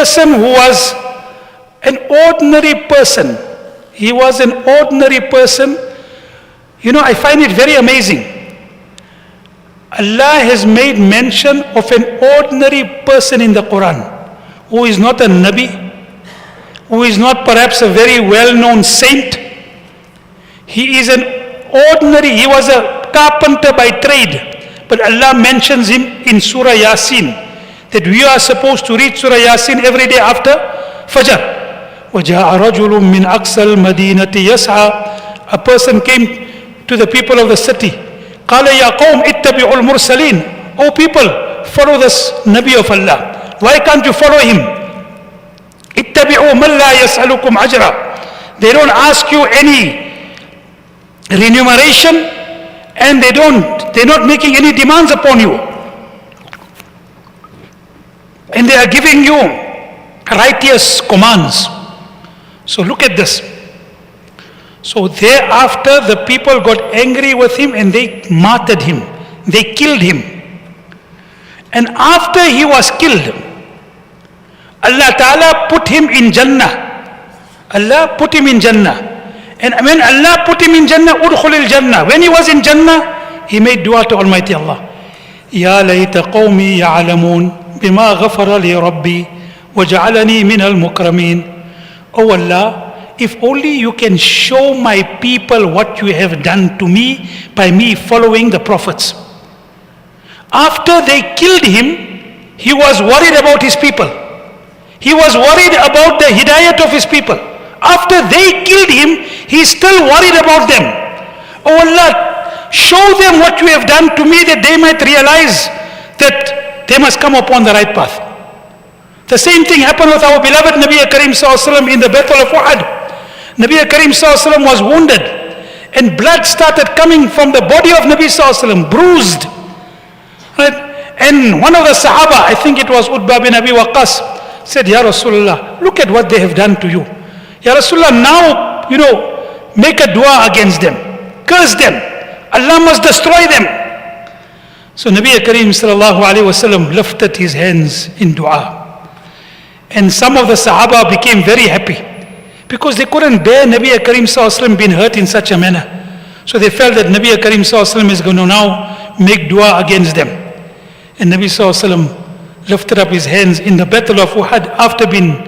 person who was an ordinary person. He was an ordinary person. You know, I find it very amazing. Allah has made mention of an ordinary person in the Quran who is not a Nabi, who is not perhaps a very well-known saint. He is an ordinary, he was a carpenter by trade. But Allah mentions him in Surah Yasin, that we are supposed to read Surah Yasin every day after Fajr. وَجَاءَ رَجُلٌ مِّنْ أَقْصَى الْمَدِينَةِ يَسْعَى. A person came to the people of the city. قَالَ يَا قَوْمِ اتَّبِعُوا الْمُرْسَلِينَ. O people, follow this Nabi of Allah. Why can't you follow him? اتَّبِعُوا مَنْ لَا يَسْأَلُكُمْ أَجْرًا. They don't ask you any remuneration, and they're not making any demands upon you. And they are giving you righteous commands. So look at this. So thereafter the people got angry with him and they martyred him. They killed him. And after he was killed, Allah Ta'ala put him in Jannah. Allah put him in Jannah. And when Allah put him in Jannah, udkhulil Jannah. When he was in Jannah, he made dua to Almighty Allah. Ya layta qawmi ya'alamun bima ghafara li rabbi waja'alani min al-mukramin. Oh Allah, if only you can show my people what you have done to me by me following the prophets. After they killed him, he was worried about his people. He was worried about the hidayat of his people. After they killed him, he's still worried about them. Oh Allah, show them what you have done to me, that they might realize that they must come upon the right path. The same thing happened with our beloved Nabi Karim Sallallahu in the Battle of Uhud. Nabi Karim Sallallahu was wounded and blood started coming from the body of Nabi Sallallahu, bruised. Right? And one of the Sahaba, I think it was Utbah bin Abi Waqqas, said, Ya Rasulullah, look at what they have done to you. Ya Rasulullah, now, make a dua against them. Curse them. Allah must destroy them. So Nabi Karim Sallallahu Alaihi Wasallam lifted his hands in dua. And some of the Sahaba became very happy because they couldn't bear Nabi Karim Sallallahu being hurt in such a manner. So they felt that Nabi Karim Sallallahu is going to now make dua against them. And Nabi Sallallahu lifted up his hands in the Battle of Uhud after being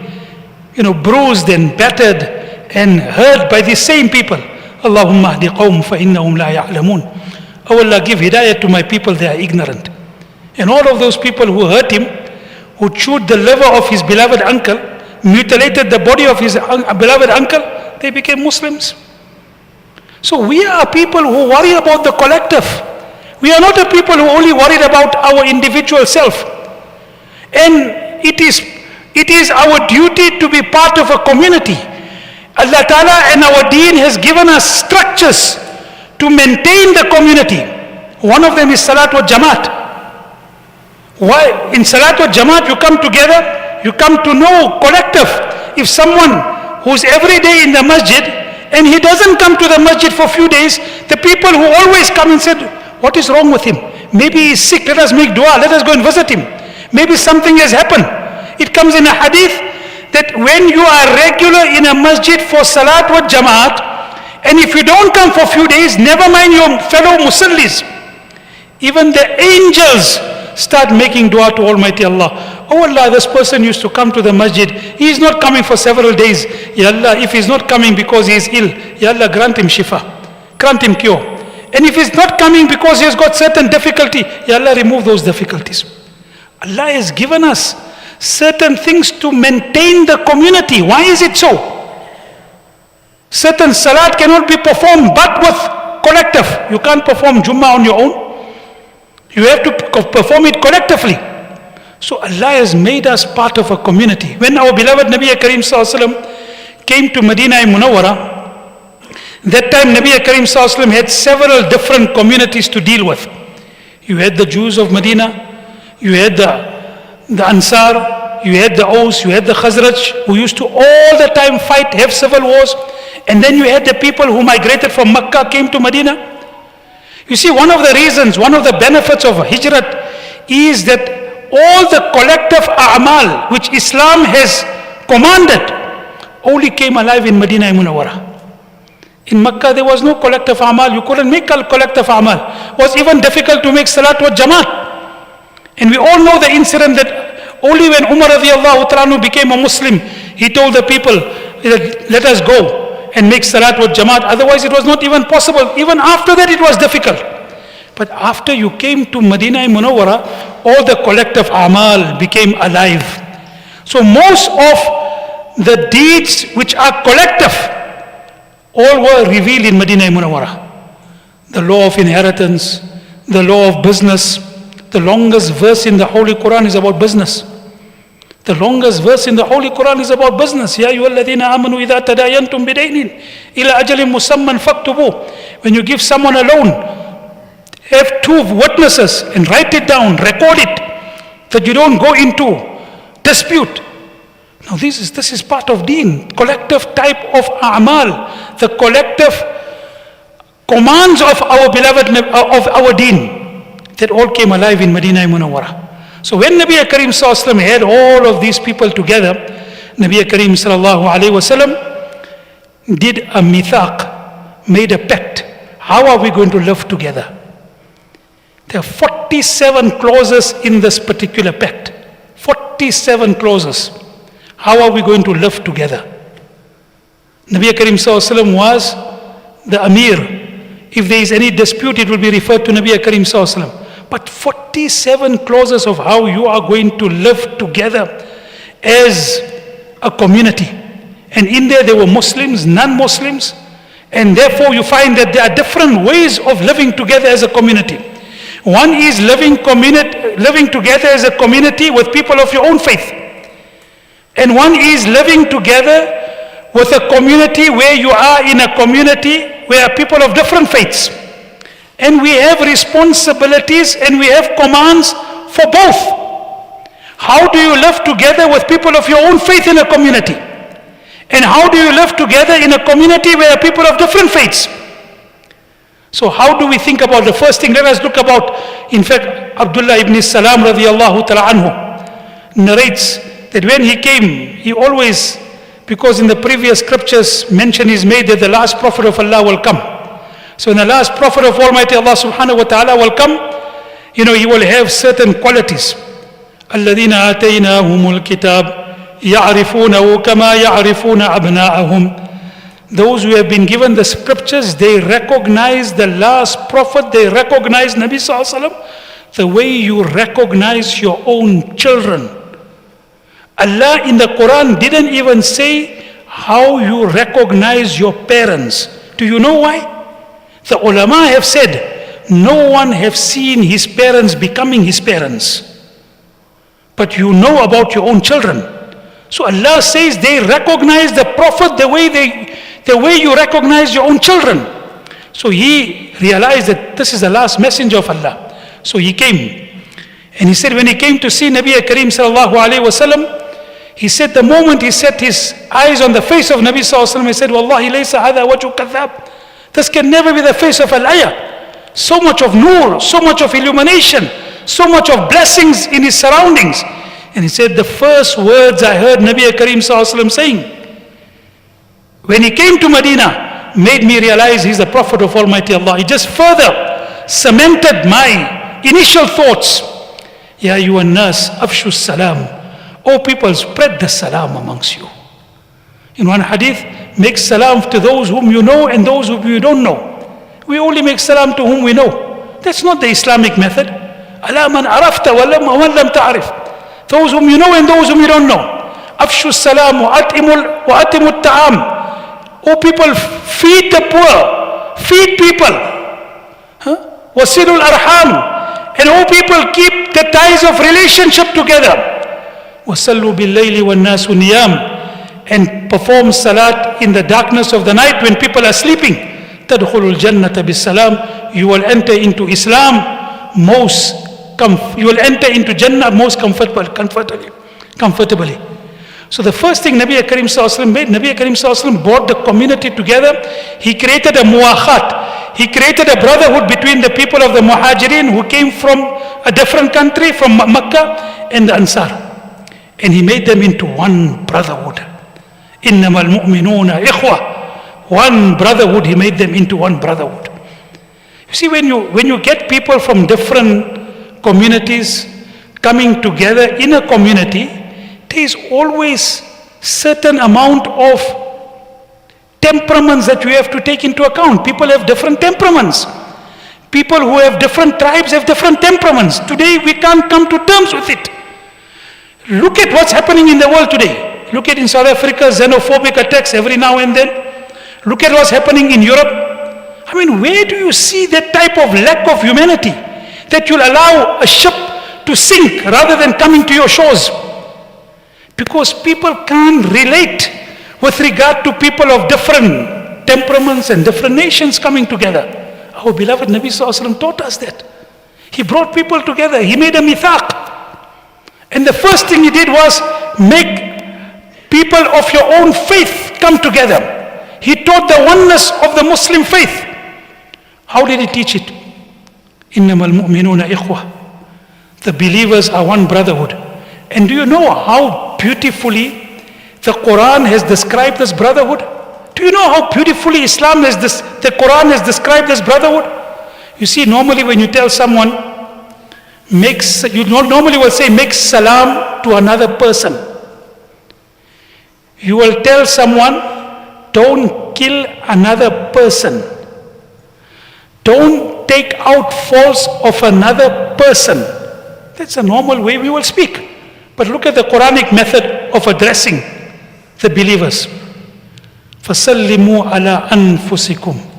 bruised and battered and hurt by these same people. Allahumma ahdi qawm fa innahum la ya'lamun. Oh Allah, give hidayah to my people, they are ignorant. And all of those people who hurt him, who chewed the liver of his beloved uncle, mutilated the body of his beloved uncle, they became Muslims. So we are people who worry about the collective. We are not a people who only worried about our individual self. And it is our duty to be part of a community. Allah Ta'ala and our deen has given us structures to maintain the community. One of them is Salat wa Jamaat. Why? In Salat wa Jamaat you come together, you come to know collective. If someone who's every day in the masjid and he doesn't come to the masjid for a few days, the people who always come and said, what is wrong with him? Maybe he's sick, let us make dua, let us go and visit him. Maybe something has happened. It comes in a hadith that when you are regular in a masjid for Salat wa Jamaat, and if you don't come for a few days, never mind your fellow Musallis, even the angels start making dua to Almighty Allah. Oh Allah, this person used to come to the masjid. He is not coming for several days. Ya Allah, if he is not coming because he is ill, Ya Allah, grant him shifa. Grant him cure. And if he is not coming because he has got certain difficulty, Ya Allah, remove those difficulties. Allah has given us certain things to maintain the community. Why is it so? Certain salat cannot be performed but with collective. You can't perform Jummah on your own. You have to perform it collectively. So Allah has made us part of a community. When our beloved Nabi Karim Sallallahu came to Medina Munawwara, that time Nabi Karim Sallallahu had several different communities to deal with. You had the Jews of Medina, you had the Ansar, you had the Aus, you had the Khazraj, who used to all the time fight, have civil wars. And then you had the people who migrated from Makkah, came to Medina. You see, one of the reasons, one of the benefits of Hijrat is that all the collective a'mal which Islam has commanded only came alive in Medina Munawwara. In Makkah there was no collective a'mal. You couldn't make a collective a'mal. It was even difficult to make salat wa jamaat. And we all know the incident that only when Umar radiallahu ta'ala became a Muslim, he told the people, let us go and make salat wa jamaat. Otherwise it was not even possible. Even after that it was difficult. But after you came to Medina Munawwara, all the collective a'mal became alive. So most of the deeds which are collective, all were revealed in Medina Munawwara. The law of inheritance, the law of business. The longest verse in the Holy Quran is about business. The longest verse in the Holy Quran is about business. Ya ayyuhalladhina amanu idha tadayantum bidaynin ila ajalin musamman faktubu. When you give someone a loan, have two witnesses and write it down, record it, that you don't go into dispute. Now this is part of deen, collective type of a'mal, the collective commands of our beloved, of our deen, that all came alive in Medina Munawwara. So when Nabi Karim Sallallahu Alaihi Wasallam had all of these people together, Nabi Karim Sallallahu Alaihi Wasallam did a mithaq, made a pact. How are we going to live together? There are 47 clauses in this particular pact. 47 clauses. How are we going to live together? Nabi Karim Sallallahu Alaihi Wasallam was the Amir. If there is any dispute, it will be referred to Nabi Karim Sallallahu Alaihi Wasallam. But 47 clauses of how you are going to live together as a community. And in there were Muslims, non-Muslims. And therefore you find that there are different ways of living together as a community. One is living together as a community with people of your own faith. And one is living together with a community where you are in a community where are people of different faiths. And we have responsibilities and we have commands for both. How do you live together with people of your own faith in a community? And how do you live together in a community where are people of different faiths? So how do we think about the first thing? Let us look about, in fact, Abdullah ibn Salam radiallahu ta'ala anhu narrates that when he came, he always, because in the previous scriptures mention is made that the last prophet of Allah will come. So when the last prophet of Almighty Allah subhanahu wa ta'ala will come, he will have certain qualities. الَّذِينَ آتَيْنَاهُمُ الْكِتَابِ يَعْرِفُونَهُ كَمَا يَعْرِفُونَ أَبْنَاءَهُمْ. Those who have been given the scriptures, they recognize the last prophet, they recognize Nabi Sallallahu Alaihi Wasallam the way you recognize your own children. Allah in the Quran didn't even say how you recognize your parents. Do you know why? The ulama have said, no one have seen his parents becoming his parents. But you know about your own children. So Allah says they recognize the Prophet the way you recognize your own children. So he realized that this is the last messenger of Allah. So he came. And he said when he came to see Nabi Karim Sallallahu Alaihi Wasallam, he said the moment he set his eyes on the face of Nabi Sallallahu Alaihi Wasallam, he said, Wallahi laysa hadha wajhu kadhab. This can never be the face of a liar. So much of nur, so much of illumination, so much of blessings in his surroundings. And he said the first words I heard Nabi Karim Sallallahu Alaihi Wasallam saying when he came to Medina made me realize he's the Prophet of Almighty Allah. He just further cemented my initial thoughts. Ya ayyuhan nas afshu salam. O people, spread the salam amongst you. In one hadith, make salam to those whom you know and those whom you don't know. We only make salam to whom we know. That's not the Islamic method. Ala man arafta wa lam ta'arif. Those whom you know and those whom you don't know. Afshu salam wa atimu ta'am. O people, feed the poor. Feed people. Wasilul arham. And O people, keep the ties of relationship together. وَصَلُّوا بِاللَّيْلِ وَالنَّاسُ نِيَامٌ. And perform salat in the darkness of the night when people are sleeping. تَدْخُلُ الْجَنَّةَ بِالسَّلَامِ. You will enter into Islam you will enter into Jannah most comfortably. So the first thing Nabi Karim Sallallahu Alaihi Wasallam made, Nabi Karim Sallallahu Alaihi Wasallam brought the community together. He created a muwakhat. He created a brotherhood between the people of the Muhajirin who came from a different country, from Makkah, and the Ansar. And he made them into one brotherhood. إِنَّمَا الْمُؤْمِنُونَ إِخْوَةً. One brotherhood, he made them into one brotherhood. You see, when you get people from different communities coming together in a community, there is always certain amount of temperaments that you have to take into account. People have different temperaments. People who have different tribes have different temperaments. Today we can't come to terms with it. Look at what's happening in the world today. Look at in South Africa, xenophobic attacks every now and then. Look at what's happening in Europe. I mean, where do you see that type of lack of humanity that you'll allow a ship to sink rather than coming to your shores? Because people can't relate with regard to people of different temperaments and different nations coming together. Our beloved Nabi Sallallahu Alaihi Wasallam taught us that. He brought people together. He made a mithaq. And the first thing he did was make people of your own faith come together. He taught the oneness of the Muslim faith. How did he teach it? إِنَّمَا الْمُؤْمِنُونَ إِخْوَةً. The believers are one brotherhood. And do you know how beautifully the Quran has described this brotherhood? Do you know how beautifully the Quran has described this brotherhood? You see, normally when you tell someone, you normally will say, make salam to another person. You will tell someone, don't kill another person. Don't take out faults of another person. That's a normal way we will speak. But look at the Quranic method of addressing the believers. فَسَلِّمُوا عَلَىٰ أَنفُسِكُمْ.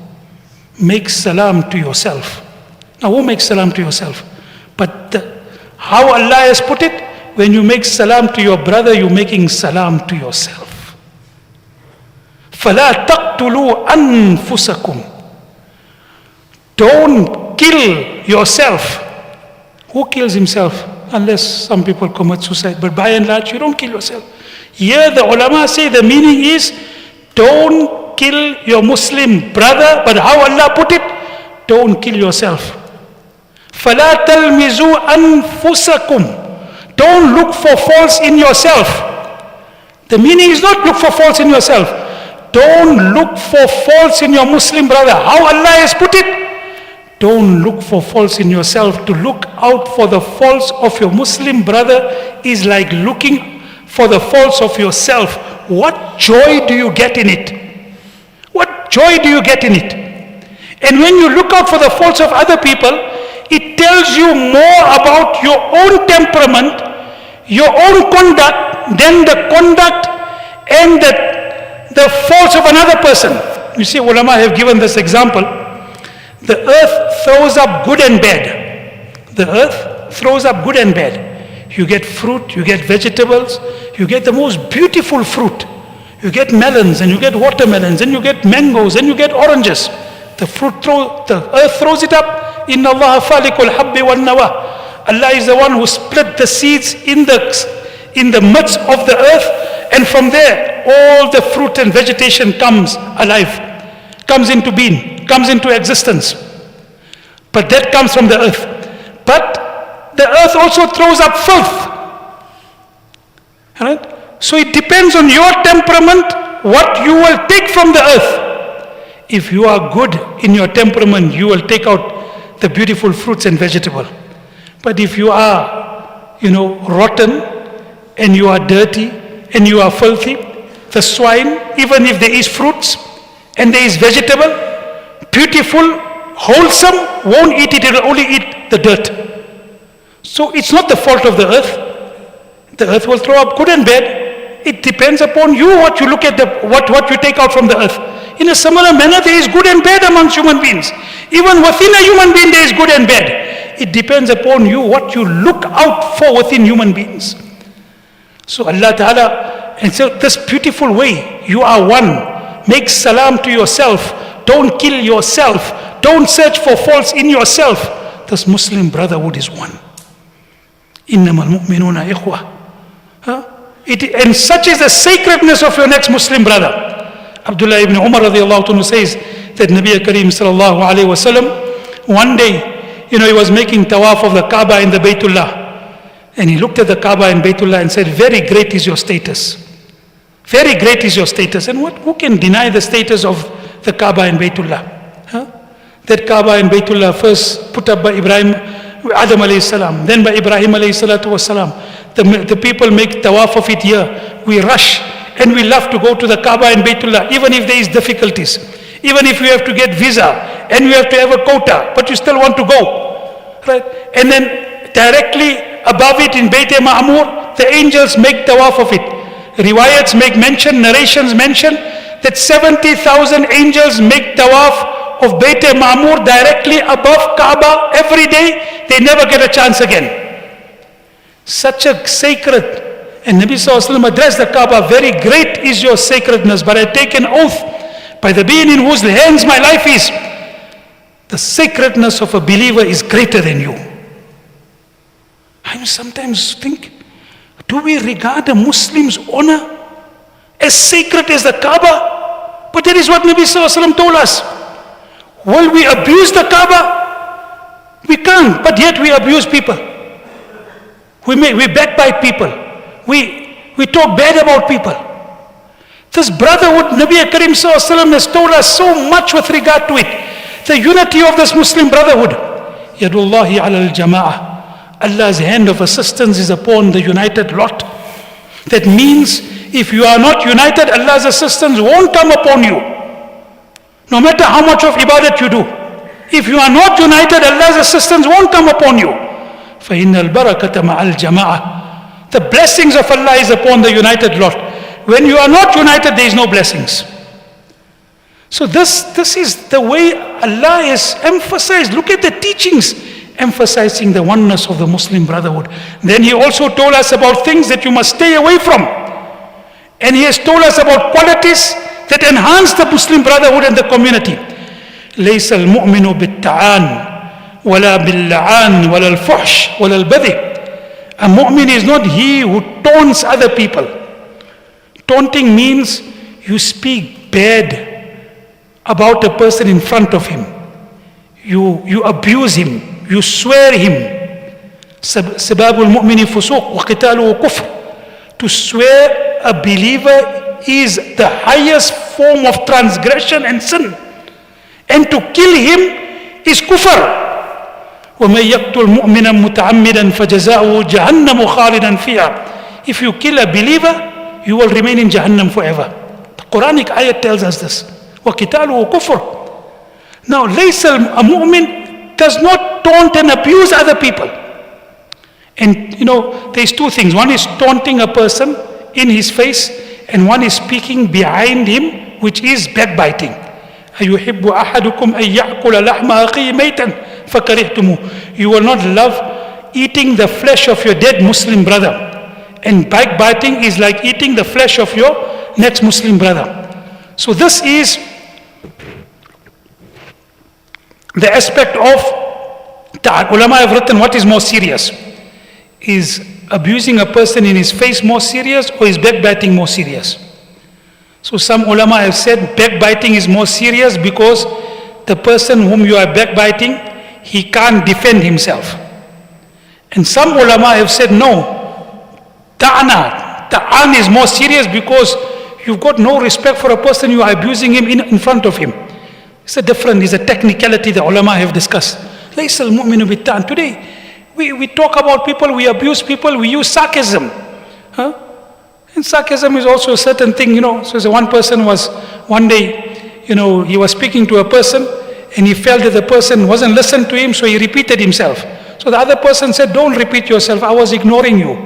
Make salam to yourself. Now who makes salam to yourself? But how Allah has put it, when you make salam to your brother, you're making salam to yourself. فَلَا تَقْتُلُوا أَنفُسَكُمْ. Don't kill yourself. Who kills himself? Unless some people commit suicide. But by and large, you don't kill yourself. Here the ulama say the meaning is, don't kill your Muslim brother, but how Allah put it, don't kill yourself. فَلَا تَلْمِزُوا أَنفُسَكُمْ. Don't look for faults in yourself. The meaning is not look for faults in yourself. Don't look for faults in your Muslim brother. How Allah has put it, don't look for faults in yourself. To look out for the faults of your Muslim brother is like looking for the faults of yourself. What joy do you get in it? What joy do you get in it? And when you look out for the faults of other people, it tells you more about your own temperament, your own conduct, than the conduct and the faults of another person. You see, ulama have given this example. The earth throws up good and bad. The earth throws up good and bad. You get fruit, you get vegetables, you get the most beautiful fruit. You get melons, and you get watermelons, and you get mangoes, and you get oranges. The earth throws it up. Inna Allah falikul habbi wal nawa. Allah is the one who split the seeds in the midst of the earth, and from there all the fruit and vegetation comes alive, comes into being, comes into existence. But that comes from the earth. But the earth also throws up filth. Right? So it depends on your temperament what you will take from the earth. If you are good in your temperament, you will take out the beautiful fruits and vegetable. But if you are, rotten, and you are dirty, and you are filthy, the swine, even if there is fruits and there is vegetable, beautiful, wholesome, won't eat it, it will only eat the dirt. So it's not the fault of the earth. The earth will throw up good and bad. It depends upon you what you look at, what you take out from the earth. In a similar manner, there is good and bad amongst human beings. Even within a human being, there is good and bad. It depends upon you what you look out for within human beings. So Allah Ta'ala, and so this beautiful way, you are one. Make salam to yourself. Don't kill yourself. Don't search for faults in yourself. This Muslim brotherhood is one. إِنَّمَا الْمُؤْمِنُونَ إِخْوَةً. And such is the sacredness of your next Muslim brother. Abdullah ibn Umar radiallahu anhu says that Nabi Kareem sallallahu alayhi wa sallam, one day, he was making tawaf of the Kaaba in the Baytullah. And he looked at the Kaaba and Baytullah and said, very great is your status. Very great is your status. And who can deny the status of the Kaaba and Baytullah? Huh? That Kaaba and Baytullah first put up by Adam alayhi salam, then by Ibrahim alayhi salatu wasalam. The people make tawaf of it here. We rush and we love to go to the Kaaba and Baytullah, even if there is difficulties. Even if we have to get visa and we have to have a quota, but you still want to go. Right? And then directly above it in Bayt Ma'mur, the angels make tawaf of it. Riwayats make mention, narrations mention that 70,000 angels make tawaf of Bayt Ma'mur directly above Kaaba every day. They never get a chance again. Such a sacred, and Nabi Sallallahu Alaihi Wasallam addressed the Kaaba, very great is your sacredness, but I take an oath by the being in whose hands my life is, the sacredness of a believer is greater than you. I sometimes think, do we regard a Muslim's honor as sacred as the Kaaba? But that is what Nabi Sallallahu Alaihi Wasallam told us. Will we abuse the Kaaba? We can't, but yet we abuse people. We backbite people. We talk bad about people. This brotherhood, Nabi Karim Sallallahu Alaihi Wasallam has told us so much with regard to it. The unity of this Muslim brotherhood. Yadullahi ala al-jama'ah. Allah's hand of assistance is upon the united lot. That means if you are not united, Allah's assistance won't come upon you. No matter how much of ibadat you do. If you are not united, Allah's assistance won't come upon you. فَإِنَّ الْبَرَكَةَ مَعَ الْجَمَاعَةِ. The blessings of Allah is upon the united lot. When you are not united, there is no blessings. So this is the way Allah has emphasized. Look at the teachings emphasizing the oneness of the Muslim brotherhood. Then He also told us about things that you must stay away from. And He has told us about qualities that enhance the Muslim brotherhood and the community. لَيْسَ الْمُؤْمِنُ بِالتَّعَانِ وَلَا بِاللَّعَانِ وَلَا الْفُحْشِ وَلَا الْبَذِي. A mu'min is not he who taunts other people. Taunting means you speak bad about a person in front of him. You abuse him. You swear him. سِبَابُ الْمُؤْمِنِ فُسُوقُ وَقِتَالُهُ كُفْرٌ. To swear a believer is the highest form of transgression and sin. And to kill him is kufr. وَمَنْ يَقْتُلْ مُؤْمِنًا مُتَعَمِّدًا فَجَزَاؤُهُ جَهَنَّمُ خَالِدًا فِيهَا. If you kill a believer, you will remain in Jahannam forever. The Quranic ayat tells us this. وَقِتَالُهُ كُفْرٌ. Now, a mu'min does not taunt and abuse other people. And there's two things. One is taunting a person in his face, and one is speaking behind him, which is backbiting. أَيُحِبُّ أَحَدُكُمْ أَن يَأْكُلَ لَحْمَ أَخِيهِ مَيْتًا فَكَرِهْتُمُوهُ. You will not love eating the flesh of your dead Muslim brother. And backbiting is like eating the flesh of your next Muslim brother. So this is the aspect of ta'at. Ulama have written, what is more serious? Is abusing a person in his face more serious, or is backbiting more serious? So some ulama have said backbiting is more serious because the person whom you are backbiting, he can't defend himself. And some ulama have said no, ta'an is more serious because you've got no respect for a person, you are abusing him in front of him. It's a technicality the ulama have discussed. لَيْسَ الْمُؤْمِنُ بِالتَّعَانِ. Today, we talk about people, we abuse people, we use sarcasm. And sarcasm is also a certain thing, So one person was, one day, he was speaking to a person and he felt that the person wasn't listening to him, so he repeated himself. So the other person said, don't repeat yourself, I was ignoring you.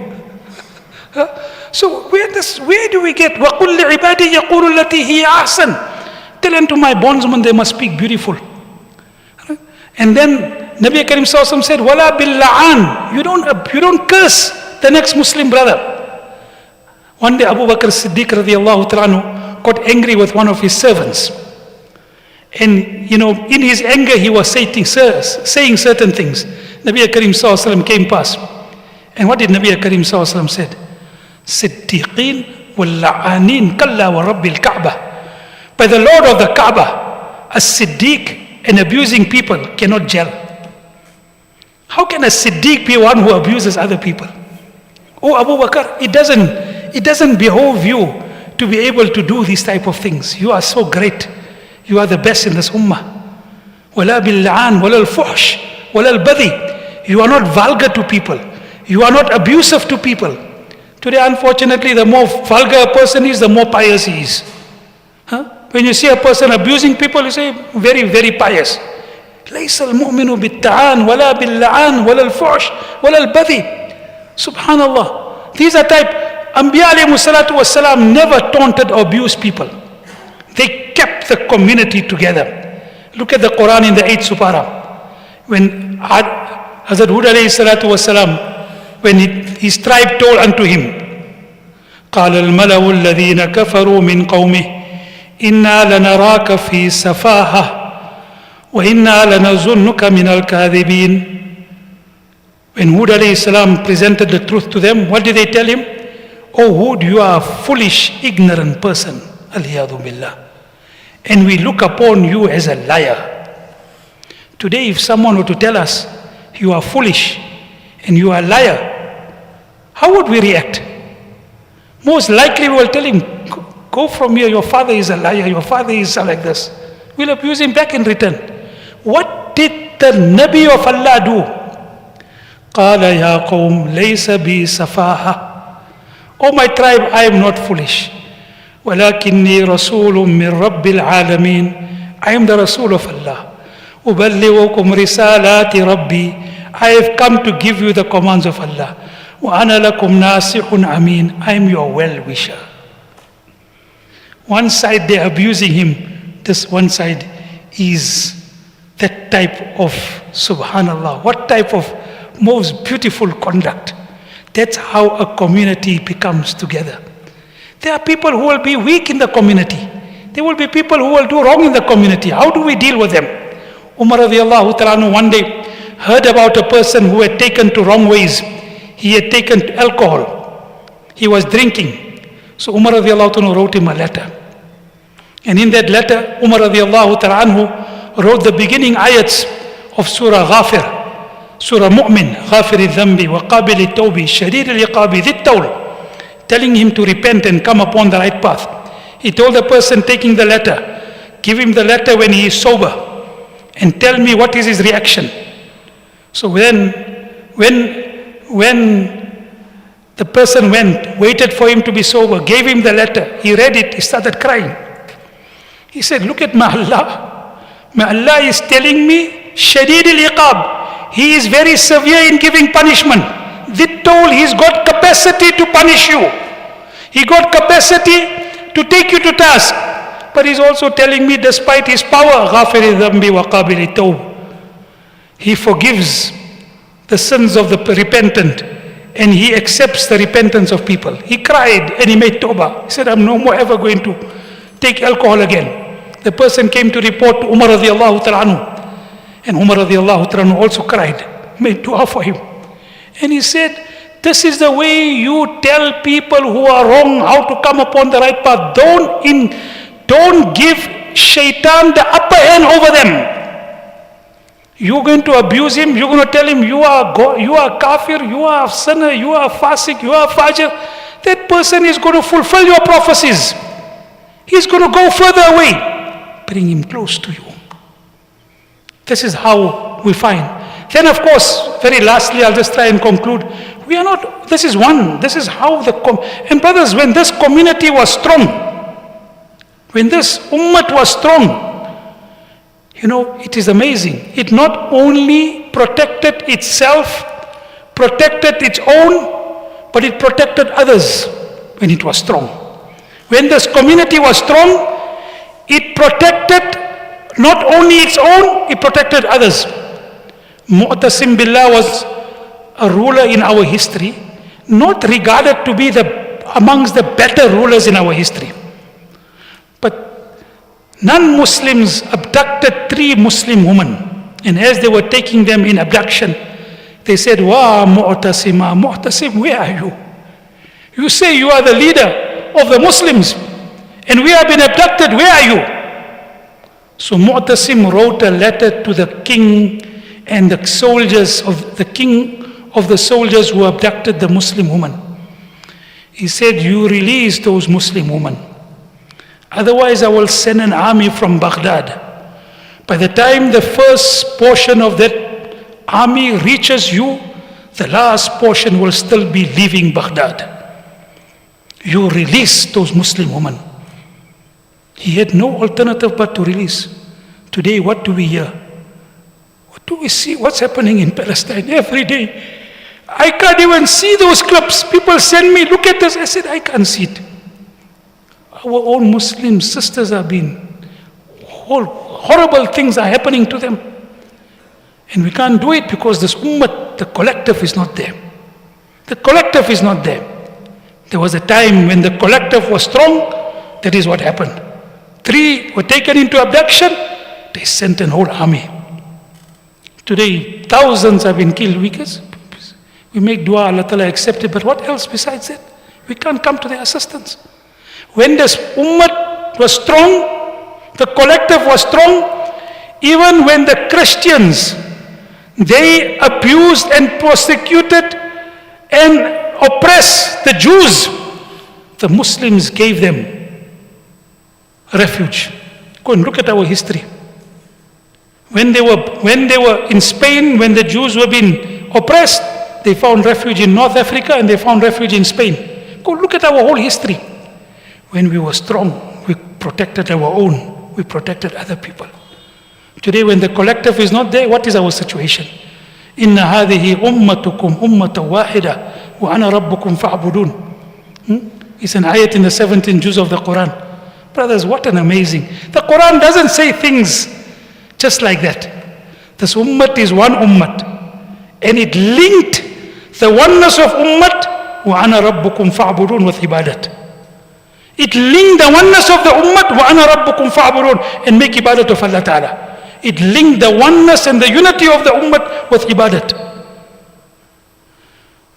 So where do we get, وَقُلْ لِعِبَادِي يَقُولُ الَّتِي هِيَ أَحْسَنُ. Tell unto my bondsmen they must speak beautiful. And then Nabi Karim Sallallahu Alaihi Wasallam said, وَلَا بِاللَّعَانِ. You don't curse the next Muslim brother. One day Abu Bakr Siddiq radiallahu ta'ala got angry with one of his servants. And in his anger he was saying certain things. Nabi Karim Sallallahu Alaihi Wasallam came past. And what did Nabi Karim Sallallahu Alaihi Wasallam said? Siddiqeen wal-la'anin kalla wa rabbil Kaaba. By the Lord of the Kaaba, a Siddiq and abusing people cannot gel. How can a Siddiq be one who abuses other people? Oh Abu Bakr, it doesn't behove you to be able to do these type of things. You are so great. You are the best in this ummah. وَلَا بِاللَّعَانِ وَلَا الْفُحْشِ وَلَا الْبَذِي. You are not vulgar to people. You are not abusive to people. Today, unfortunately, the more vulgar a person is, the more pious he is. When you see a person abusing people, you say, very, very pious. لَيْسَ الْمُؤْمِنُ بِالتَّعَانِ وَلَا بِاللَّعَانِ وَلَا الْفُحْشِ وَلَا الْبَذِي. Subhanallah. These are type, Anbiya alayhi salatu wasalam never taunted or abused people. They kept the community together. Look at the Quran in the 8th Supara. When Hazrat Hud alayhi salatu wasalam, when his tribe told unto him, قال الملأ الذين كفروا من قومه إنا لنراك في سفاهة وإنا لنظنك من الكاذبين. When Hud alayhi salam presented the truth to them, what did they tell him? Oh Hud, you are a foolish, ignorant person. Aliyadu billah. And we look upon you as a liar. Today, if someone were to tell us, you are foolish and you are a liar, how would we react? Most likely we will tell him, go from here, your father is a liar, your father is like this. We'll abuse him back in return. What did the Nabi of Allah do? قال يا قوم ليس بي سفاهة. Oh my tribe, I am not foolish. ولكني رسول من رب العالمين. I am the Rasul of Allah. أبلغكم رسالات ربي. I have come to give you the commands of Allah. وأنا لكم ناصح أمين. I am your well-wisher. One side they are abusing him. This one side is that type of, subhanallah, what type of most beautiful conduct. That's how a community becomes together. There are people who will be weak in the community. There will be people who will do wrong in the community. How do we deal with them? Umar radiallahu ta'ala one day heard about a person who had taken to wrong ways. He had taken alcohol. He was drinking. So Umar radiallahu ta'ala wrote him a letter. And in that letter, Umar radiallahu ta'ala wrote the beginning ayats of Surah Ghafir. Surah Mu'min, Ghafir al-Dhambi, wa Qabil al-Tawbi, Sharir al-Iqabi, Dhittawl, telling him to repent and come upon the right path. He told the person taking the letter, give him the letter when he is sober and tell me what is his reaction. So when the person waited for him to be sober, gave him the letter, he read it, he started crying. He said, look at my Allah. My Allah is telling me, Sharir al-Iqab. He is very severe in giving punishment. Dhittawl, he's got capacity to punish you. He got capacity to take you to task. But he's also telling me, despite his power, Ghafir al-Dhambi wa Qabil al-Tawb, he forgives the sins of the repentant and he accepts the repentance of people. He cried and he made tawbah. He said, I'm no more ever going to take alcohol again. The person came to report to Umar radiallahu ta'ala. And Umar radiallahu ta'ala also cried, made dua for him. And he said, this is the way you tell people who are wrong how to come upon the right path. Don't give shaitan the upper hand over them. You're going to abuse him, you're going to tell him you are God, you are kafir, you are sinner, you are fasik, you are fajr. That person is going to fulfill your prophecies. He's going to go further away. Bring him close to you. This is how we find. Then of course, very lastly, I'll just try and conclude. We are not, this is one, this is how and brothers, when this community was strong, when this ummah was strong, it is amazing. It not only protected itself, protected its own, but it protected others when it was strong. When this community was strong, it protected not only its own, it protected others. Mu'tasim Billah was a ruler in our history, not regarded to be amongst the better rulers in our history. But non-Muslims abducted 3 Muslim women. And as they were taking them in abduction, they said, Wa Mu'tasima, Mu'tasim, where are you? You say you are the leader of the Muslims, and we have been abducted, where are you? So Mu'tasim wrote a letter to the king and the soldiers of the king of the soldiers who abducted the Muslim woman. He said, you release those Muslim women. Otherwise, I will send an army from Baghdad. By the time the first portion of that army reaches you, the last portion will still be leaving Baghdad. You release those Muslim women. He had no alternative but to release. Today, what do we hear? What do we see? What's happening in Palestine every day? I can't even see those clips. People send me, look at this. I said, I can't see it. Our own Muslim sisters are being, horrible things are happening to them. And we can't do it because this ummah, the collective is not there. The collective is not there. There was a time when the collective was strong. That is what happened. 3 were taken into abduction. They sent an whole army. Today, thousands have been killed. We make dua, Allah Ta'ala accept it. But what else besides that? We can't come to their assistance. When this ummah was strong, the collective was strong, even when the Christians, they abused and persecuted and oppressed the Jews, the Muslims gave them refuge. Go and look at our history. When they were in Spain, when the Jews were being oppressed, they found refuge in North Africa and they found refuge in Spain. Go look at our whole history. When we were strong, we protected our own, we protected other people. Today, when the collective is not there, what is our situation? Inna hadhihi ummatukum ummatan wahida wa ana rabbukum fa'budun. It's an ayat in the 17 juz of the Quran. Brothers, what an amazing. The Quran doesn't say things just like that. This ummah is one ummah. And it linked the oneness of ummah wa ana rabbukum fa'budun with ibadat. It linked the oneness of the ummah wa ana rabbukum fa'budun and make ibadat of Allah Ta'ala. It linked the oneness and the unity of the ummah with ibadat.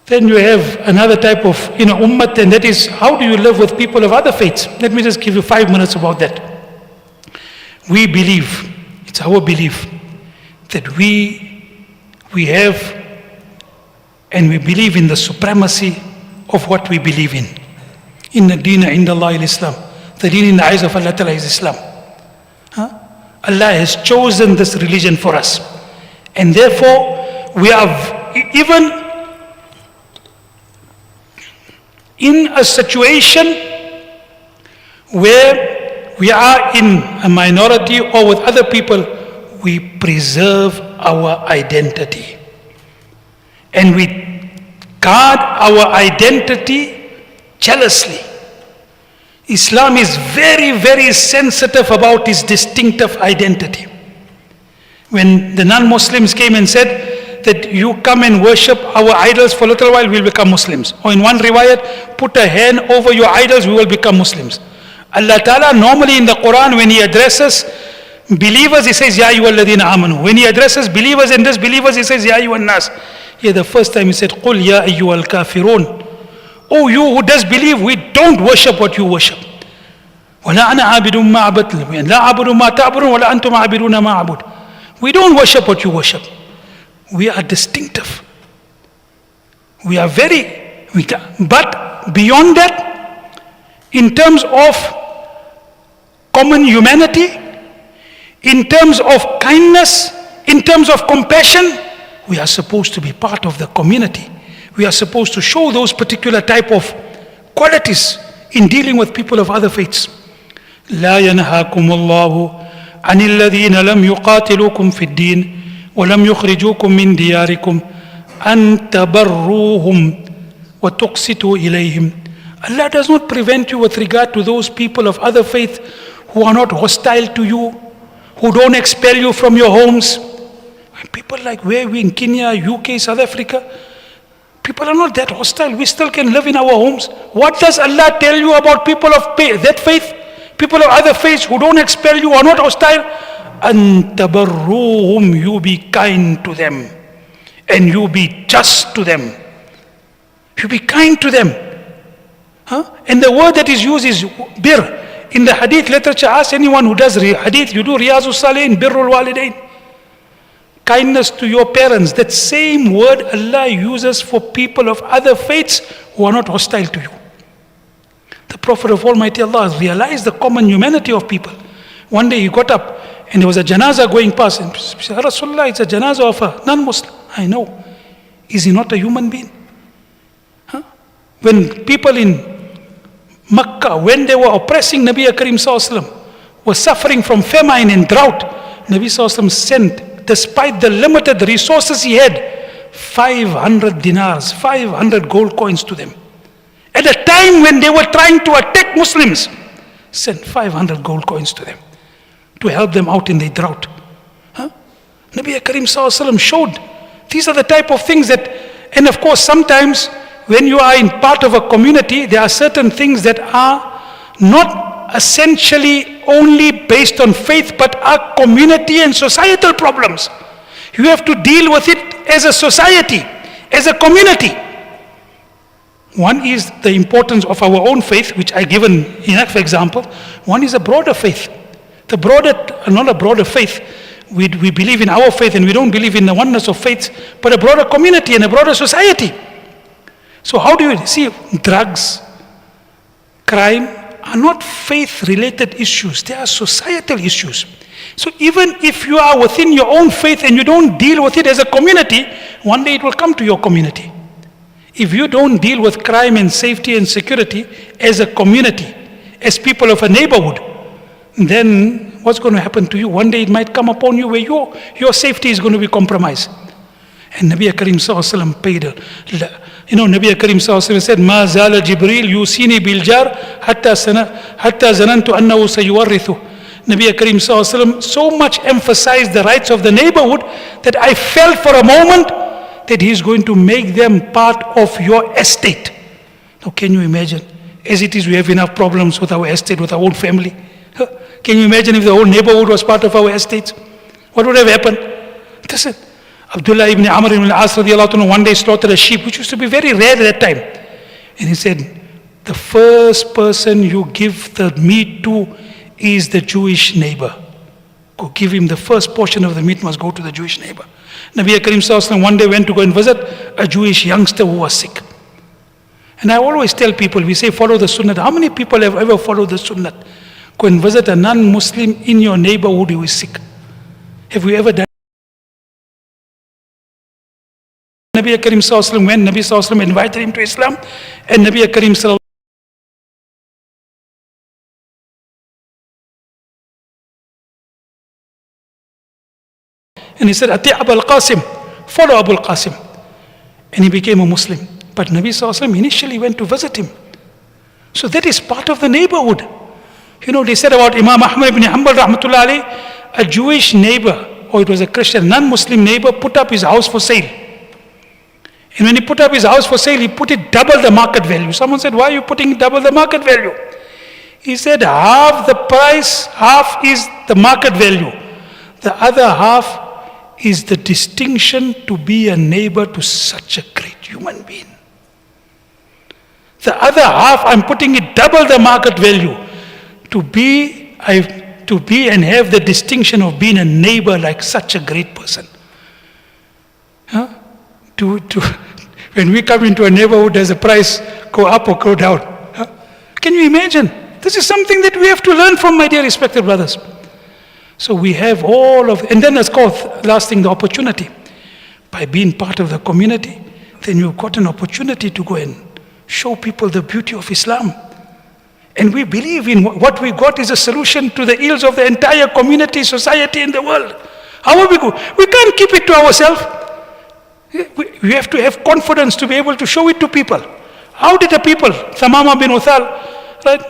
Then you have another type of ummah, and that is, how do you live with people of other faiths? Let me just give you 5 minutes about that. We believe, it's our belief, that we have and we believe in the supremacy of what we believe in. Inna deena inda Allah al-Islam. The deen in the eyes of Allah Ta'ala is Islam. Allah has chosen this religion for us. And therefore, we are even in a situation where we are in a minority or with other people, we preserve our identity. And we guard our identity jealously. Islam is very, very sensitive about its distinctive identity. When the non-Muslims came and said that you come and worship our idols for a little while, we'll become Muslims. Or in one riwayat, put a hand over your idols, we will become Muslims. Allah Ta'ala normally in the Quran, when He addresses believers, He says, Ya ayyuhalladhina amanu. When He addresses believers and disbelievers, He says, Ya ayyuhan nas. Here the first time He said, Qul ya ayyuhal kafirun. Oh, you who does believe, we don't worship what you worship. وَلَا أَنَا عَابِدٌ مَا عَبَدْتُمْ لَا عَبُدُ مَا تَعْبُدُونَ وَلَا أَنْتُمْ عَابِدُونَ مَا أَعْبُدُ. We don't worship what you worship. We are distinctive. We are but beyond that, in terms of common humanity, in terms of kindness, in terms of compassion, we are supposed to be part of the community. We are supposed to show those particular type of qualities in dealing with people of other faiths. لا ينهاكم الله عن الذين لم يقاتلوكم في الدين ولم يخرجوكم من دياركم أن تبروهم وتقسطوا إليهم. Allah does not prevent you with regard to those people of other faith who are not hostile to you, who don't expel you from your homes. People like where we in Kenya, UK, South Africa, people are not that hostile. We still can live in our homes. What does Allah tell you about people of that faith? People of other faiths who don't expel you, are not hostile. أَن تَبَرُّوهُمْ. You be kind to them. And you be just to them. You be kind to them. And the word that is used is bir. In the hadith literature, ask anyone who does hadith, you do Riyazus Salihin, birrul walidain. Kindness to your parents. That same word Allah uses for people of other faiths who are not hostile to you. The Prophet of Almighty Allah realized the common humanity of people. One day he got up and there was a janazah going past, and he said, Rasulullah, it's a janazah of a non-Muslim. I know. Is he not a human being? Huh? When people in Makkah, when they were oppressing Nabi Karim Sallallahu Alaihi Wasallam, were suffering from famine and drought, Nabi Sallallahu Alaihi Wasallam sent, despite the limited resources he had, 500 dinars, 500 gold coins to them. At a time when they were trying to attack Muslims, sent 500 gold coins to them to help them out in their drought. Huh? Nabi Karim Sallallahu Alaihi Wasallam showed these are the type of things that, and of course sometimes when you are in part of a community, there are certain things that are not essentially only based on faith, but are community and societal problems. You have to deal with it as a society, as a community. One is the importance of our own faith, which I given enough example. One is a broader faith. The broader, not a broader faith, we believe in our faith and we don't believe in the oneness of faiths, but a broader community and a broader society. So how do you see drugs, crime are not faith-related issues, they are societal issues. So even if you are within your own faith and you don't deal with it as a community, one day it will come to your community. If you don't deal with crime and safety and security as a community, as people of a neighborhood, then what's going to happen to you? One day it might come upon you where your safety is going to be compromised. And Nabi Karim Sallallahu Alaihi Wasallam paid Nabi Karim Sallallahu Alaihi Wasallam said, Ma zala Jibreel yusini bil jar hatta zanantu annahu sayuwarrithu. Nabi Karim Sallallahu Alaihi Wasallam so much emphasized the rights of the neighborhood that I felt for a moment that he is going to make them part of your estate. Now can you imagine? As it is, we have enough problems with our estate, with our own family. Can you imagine if the whole neighborhood was part of our estates? What would have happened? Listen, Abdullah ibn Amr ibn al-As radiallahu anhu one day slaughtered a sheep, which used to be very rare at that time. And he said, the first person you give the meat to is the Jewish neighbor. Go give him the first portion of the meat must go to the Jewish neighbor. Nabi Karim Sallallahu Alaihi Wasallam one day went to go and visit a Jewish youngster who was sick. And I always tell people, we say follow the sunnah. How many people have ever followed the sunnah? Go and visit a non-Muslim in your neighborhood who is sick. Have you ever done? Nabi Karim Sallallahu Alaihi Wasallam, when Nabi Sallallahu Alaihi Wasallam invited him to Islam, and Nabi Karim Sallallahu and he said, Ati Abu al-Qasim, follow Abu al-Qasim. And he became a Muslim. But Nabi Sallallahu Alaihi Wasallam initially went to visit him. So that is part of the neighborhood. They said about Imam Ahmad ibn Hanbal rahmatullah alayhi, a Jewish neighbor, or it was a Christian, non-Muslim neighbor, put up his house for sale. And when he put up his house for sale, he put it double the market value. Someone said, why are you putting double the market value? He said, half the price, half is the market value. The other half is the distinction to be a neighbor to such a great human being. The other half, I'm putting it double the market value to be and have the distinction of being a neighbor like such a great person. Huh? When we come into a neighborhood, does the price go up or go down? Huh? Can you imagine? This is something that we have to learn from, my dear respected brothers. So we have and then of course, last thing, the opportunity. By being part of the community, then you've got an opportunity to go and show people the beauty of Islam. And we believe in what we got is a solution to the ills of the entire community, society in the world. How will we go? We can't keep it to ourselves. We have to have confidence to be able to show it to people. How did the people, Thamama bin Uthal, right,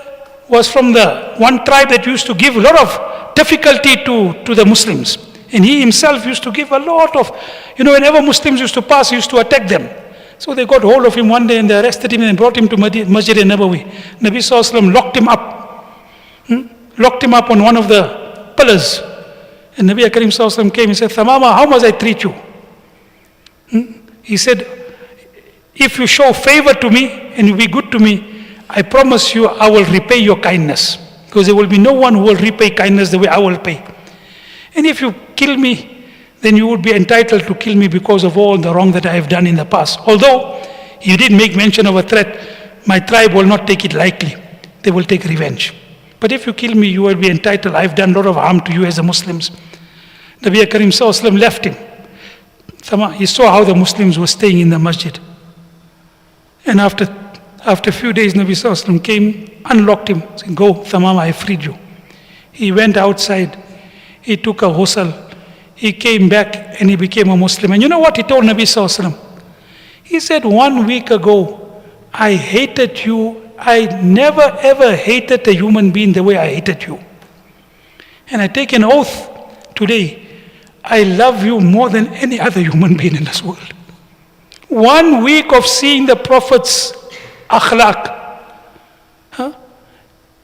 was from the one tribe that used to give a lot of difficulty to the Muslims. And he himself used to give a lot of, whenever Muslims used to pass, he used to attack them. So they got hold of him one day and they arrested him and brought him to Masjid al-Nabawi. Nabi Sallallahu Alaihi Wasallam locked him up on one of the pillars. And Nabi Karim Sallallahu Alaihi Wasallam came and said, Thamama, how must I treat you? He said, if you show favor to me and you be good to me, I promise you I will repay your kindness. Because there will be no one who will repay kindness the way I will pay. And if you kill me, then you would be entitled to kill me because of all the wrong that I have done in the past. Although he did make mention of a threat, my tribe will not take it lightly. they will take revenge. But if you kill me, you will be entitled. I've done a lot of harm to you as a Muslims. Nabi Karim Sallallahu Alaihi Wasallam left him. He saw how the Muslims were staying in the masjid. And after a few days, Nabi Sallallahu Alaihi Wasallam came, unlocked him, said, go, Thamama, I freed you. He went outside, he took a ghusl, he came back and he became a Muslim. And you know what he told Nabi Sallallahu Alaihi Wasallam? He said, 1 week ago, I hated you. I never ever hated a human being the way I hated you. And I take an oath today, I love you more than any other human being in this world. 1 week of seeing the Prophet's akhlaq.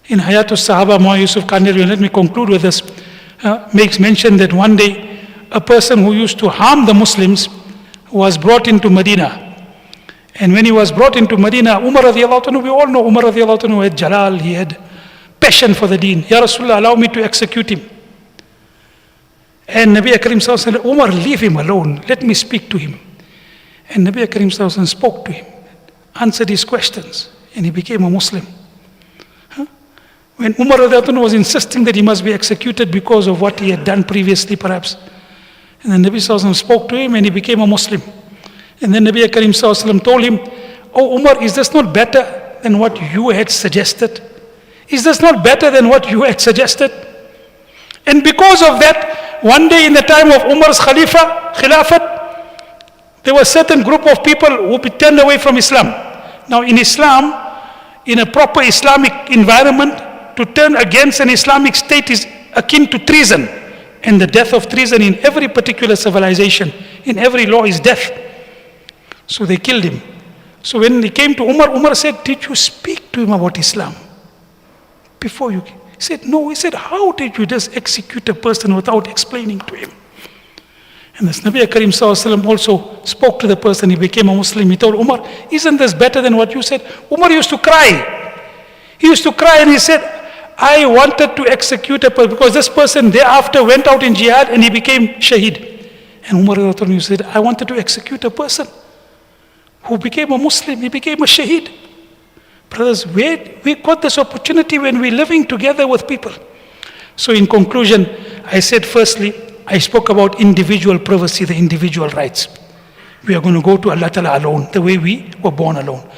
In Hayatus Sahaba, Muhammad Yusuf Kandari, let me conclude with this, makes mention that one day a person who used to harm the Muslims was brought into Medina. And when he was brought into Medina, Umar radiallahu anhu, we all know Umar radiallahu anhu had jalal, he had passion for the deen. Ya Rasulullah, allow me to execute him. And Nabi Karim Sallallahu Alaihi Wasallam said, Umar, leave him alone, let me speak to him. And Nabi Karim Sallallahu Alaihi Wasallam spoke to him, answered his questions, and he became a Muslim. When Umar radiallahu anhu was insisting that he must be executed because of what he had done previously perhaps, and then Nabi Sallallahu Alaihi Wasallam spoke to him and he became a Muslim. And then Nabi Karim Sallallahu Alaihi Wasallam told him, oh Umar, is this not better than what you had suggested? Is this not better than what you had suggested? And because of that, one day in the time of Umar's Khilafat, there was a certain group of people who turned away from Islam. Now in Islam, in a proper Islamic environment, to turn against an Islamic state is akin to treason. And the death of treason in every particular civilization, in every law is death. So they killed him. So when he came to Umar, Umar said, did you speak to him about Islam? Before you came? He said, no. He said, how did you just execute a person without explaining to him? And this Nabi Karim Sallallahu Alaihi Wasallam also spoke to the person, he became a Muslim. He told Umar, isn't this better than what you said? Umar used to cry. He used to cry and he said, I wanted to execute a person because this person thereafter went out in jihad and he became shaheed. And Umar said, I wanted to execute a person who became a Muslim, he became a shaheed. Brothers, we got this opportunity when we're living together with people. So in conclusion, I said firstly, I spoke about individual privacy, the individual rights. We are going to go to Allah Ta'ala alone, the way we were born alone.